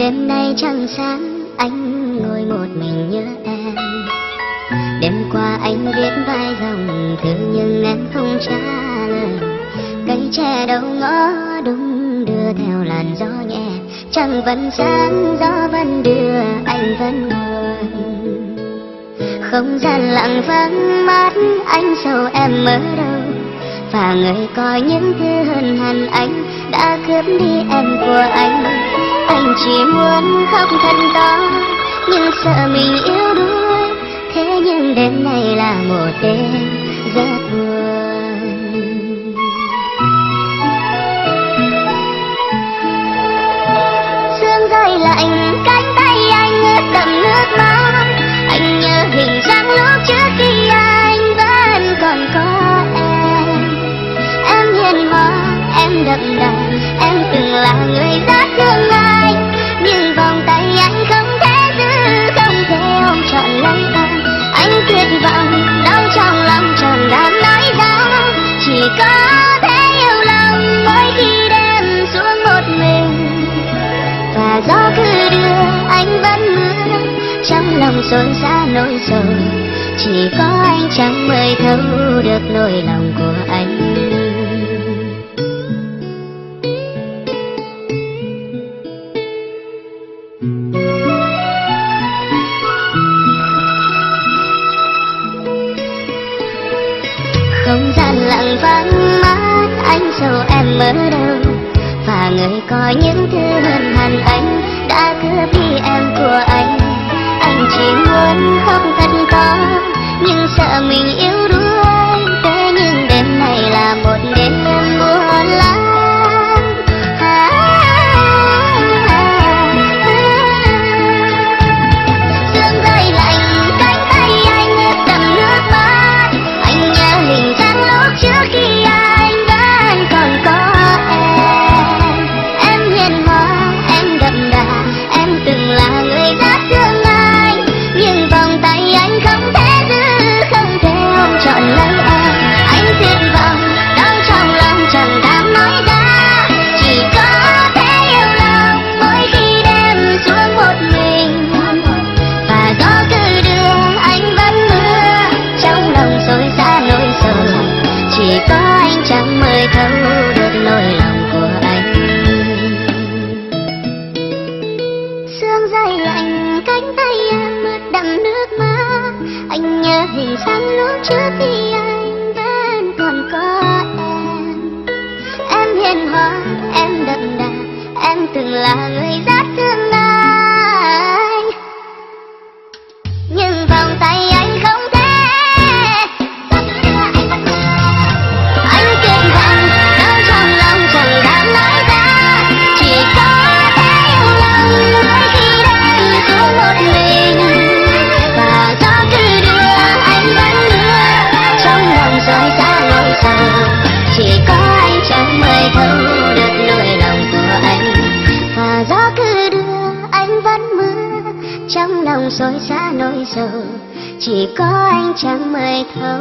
Đêm nay trăng sáng, anh ngồi một mình nhớ em. Đêm qua anh viết vài dòng thư nhưng em không trả lời. Cây tre đầu ngõ đung đưa theo làn gió nhẹ. Trăng vẫn sáng, gió vẫn đưa, anh vẫn buồn. Không gian lặng vắng mắt, anh sầu em ở đâu. Và người coi những thứ hơn hẳn anh đã cướp đi em của anh. Anh chỉ muốn khóc thật to nhưng sợ mình yếu đuối. Thế nhưng đêm này là một đêm rất buồn. Sương rơi lạnh, cánh tay anh ướt đẫm nước mắt. Anh nhớ hình dáng lúc trước khi anh vẫn còn có em. Em hiền hòa, em đậm đà, em từng là người rất thương anh. Nhưng vòng tay anh không thể giữ, không thể ôm trọn lấy anh. Anh tuyệt vọng, đau trong lòng chẳng dám nói ra. Chỉ có thể yêu lòng mỗi khi đêm xuống một mình. Và gió cứ đưa, anh vẫn mưa. Trong lòng xôn xao nỗi sầu. Chỉ có anh chẳng mới thấu được nỗi lòng của anh. Không gian lặng vắng mắt, anh sầu em ở đâu. Và người có những thứ hơn hẳn anh đã cướp đi em của anh. Anh chỉ muốn khóc thật to nhưng sợ mình yếu đuối. Thế nhưng đêm này là một đêm buồn lắm. Sương rơi lạnh, cánh tay anh ướt đẫm nước mắt. Anh nhớ hình dáng lúc trước khi anh vẫn còn có em. Em hiền hòa, em đậm đà, em từng là người rất thương anh. Nhưng vòng tay anh không thể giữ, không thể ôm trọn lấy em. Anh tuyệt vọng, đau trong lòng chẳng dám nói ra. Chỉ có thể yêu lòng mỗi khi đêm xuống một mình. Và gió cứ đưa, anh vẫn mưa. Trong lòng xối xả nỗi sầu. Chỉ có anh chẳng mới thấu được nỗi lòng của anh. Sương rơi lạnh, cánh tay em ướt đẫm nước mắt. Anh nhớ hình dáng lúc trước khi anh vẫn còn có em. Em hiền hòa, em đậm đà, em từng là người rất thương anh. Nhưng vòng tay anh không thể. Anh tuyệt vọng, đau trong lòng chẳng dám nói ra. Chỉ có thể yêu lòng mỗi khi đêm xuống một mình. Và gió cứ đưa, anh vẫn mưa. Trong lòng rối xa nỗi sầu. Chỉ có anh chẳng mới thấu được nỗi lòng của anh. Và gió cứ đưa, anh vẫn mưa. Trong lòng xối xả nỗi sầu. Chỉ có anh chẳng mới thấu